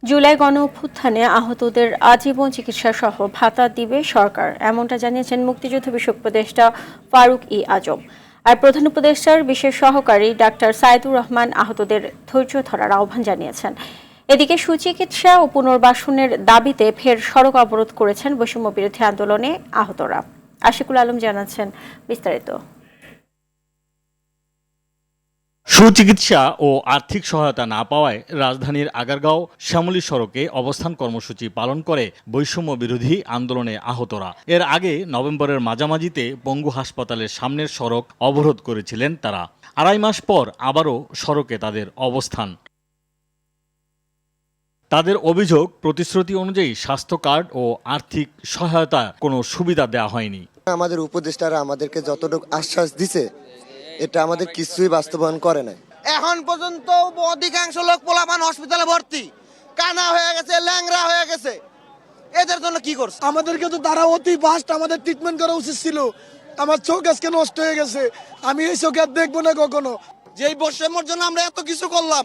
জুলাই গণঅভ্যুত্থানে আহতদের আজীবন চিকিৎসা সহ ভাতা দিবে সরকার, এমনটা জানিয়েছেন মুক্তিযুদ্ধ বিষয়ক উপদেষ্টা ফারুক ই আজম। আর প্রধান উপদেষ্টার বিশেষ সহকারী ডাক্তার সাইদুর রহমান আহতদের ধৈর্য ধরার আহ্বান জানিয়েছেন। এদিকে সুচিকিৎসা ও পুনর্বাসনের দাবিতে ফের সড়ক অবরোধ করেছেন বৈষম্য বিরোধী আন্দোলনে আহতরা। আশিকুল আলম জানাচ্ছেন বিস্তারিত। সুচিকিৎসা ও আর্থিক সহায়তা না পাওয়ায় রাজধানীর আগারগাঁও শ্যামলী সড়কে অবস্থান কর্মসূচি পালন করে বৈষম্য বিরোধী আন্দোলনে আহতরা। এর আগে নভেম্বরের মাঝামাঝিতে পঙ্গু হাসপাতালের সামনের সড়ক অবরোধ করেছিলেন তারা। আড়াই মাস পর আবারও সড়কে তাদের অবস্থান। তাদের অভিযোগ, প্রতিশ্রুতি অনুযায়ী স্বাস্থ্য কার্ড ও আর্থিক সহায়তা কোনো সুবিধা দেওয়া হয়নি। আমাদের উপদেষ্টারা আমাদেরকে যতটুকু আশ্বাস দিছে এটা আমাদের কিছুই বাস্তবায়ন করে নাই। এখন পর্যন্ত অধিকাংশ লোক পোলাপান হসপিটালে ভর্তি, কানা হয়ে গেছে, ল্যাংরা হয়ে গেছে। এদের জন্য কি করছে? আমাদেরকে তো তারা অতি ফাস্ট আমাদের ট্রিটমেন্ট করা উচিত ছিল। আমার চোখ আজকে নষ্ট হয়ে গেছে, আমি এই চোখে আর দেখবো না কখনো। যেই বৈষম্যের জন্য আমরা এত কিছু করলাম,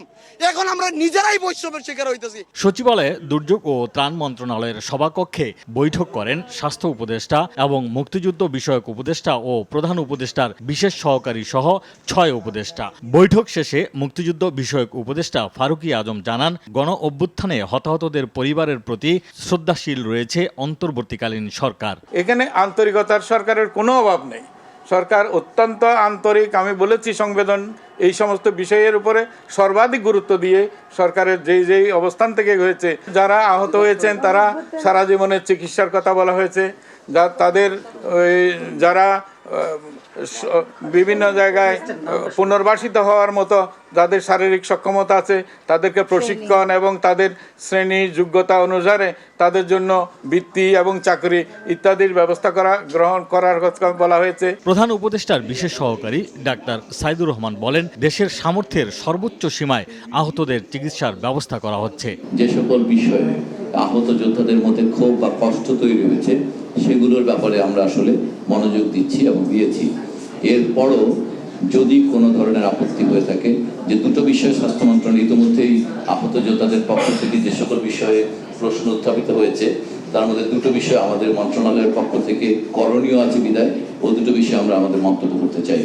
এখন আমরা নিজেরাই বৈষম্যের শিকার হইতেছি। সচিবালয়ে দুর্যোগ ও ত্রাণ মন্ত্রণালয়ের সভাকক্ষে বৈঠক করেন স্বাস্থ্য উপদেষ্টা এবং মুক্তিযুদ্ধ বিষয়ক উপদেষ্টা ও প্রধান উপদেষ্টার বিশেষ সহকারী সহ ৬ উপদেষ্টা। বৈঠক শেষে মুক্তিযুদ্ধ বিষয়ক উপদেষ্টা ফারুক ই আজম জানান, গণ অভ্যুত্থানে হতাহতদের পরিবারের প্রতি শ্রদ্ধাশীল রয়েছে অন্তর্বর্তীকালীন সরকার। এখানে আন্তরিকতার সরকারের কোনো অভাব নেই। সরকার অত্যন্ত আন্তরিক। আমি বলেছি সংবেদন এই সমস্ত বিষয়ের উপরে সর্বাধিক গুরুত্ব দিয়ে সরকারের যেই অবস্থান থেকে হয়েছে, যারা আহত হয়েছেন তারা সারা জীবনের চিকিৎসার কথা বলা হয়েছে। তাদের যারা বিভিন্ন জায়গায় পুনর্বাসিত হওয়ার মতো যাদের শারীরিক সক্ষমতা আছে তাদেরকে প্রশিক্ষণ এবং তাদের শ্রেণী যোগ্যতা অনুসারে তাদের জন্য বৃত্তি এবং চাকরি ইত্যাদির ব্যবস্থা গ্রহণ করার কথা বলা হয়েছে। প্রধান উপদেষ্টার বিশেষ সহকারী ডাক্তার সাইদুর রহমান বলেন, দেশের সামর্থ্যের সর্বোচ্চ সীমায় আহতদের চিকিৎসার ব্যবস্থা করা হচ্ছে। যে সকল বিষয়ে আহত যোদ্ধাদের মধ্যে ক্ষোভ বা কষ্ট তৈরি হয়েছে সেগুলোর ব্যাপারে আমরা আসলে মনোযোগ দিচ্ছি এবং দিয়েছি। এরপরও যদি কোনো ধরনের আপত্তি হয়ে থাকে, যে দুটো বিষয়ে স্বাস্থ্য মন্ত্রণালয় ইতিমধ্যেই আহত যোদ্ধাদের পক্ষ থেকে যে সকল বিষয়ে প্রশ্ন উত্থাপিত হয়েছে তার মধ্যে দুটো বিষয় আমাদের মন্ত্রণালয়ের পক্ষ থেকে করণীয় আছে বিদায় ও দুটো বিষয়ে আমরা আমাদের মন্তব্য করতে চাই।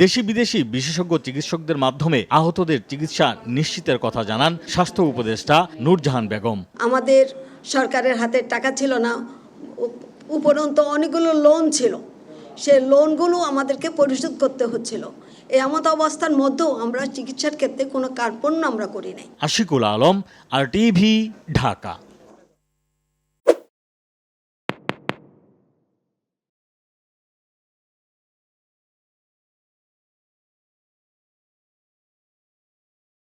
দেশি বিদেশি বিশেষজ্ঞ চিকিৎসকদের মাধ্যমে আহতদের চিকিৎসা নিশ্চিতের কথা জানান স্বাস্থ্য উপদেষ্টা নূরজাহান বেগম। আমাদের সরকারের হাতে টাকা ছিল না, উপরন্তু অনেকগুলো লোন ছিল, সে লোনগুলো আমাদেরকে পরিশোধ করতে হচ্ছিল। এমত অবস্থার মধ্যেও আমরা চিকিৎসার ক্ষেত্রে কোনো কার্পণ্য আমরা করি নাই। আশিকুল আলম, RTV, ঢাকা।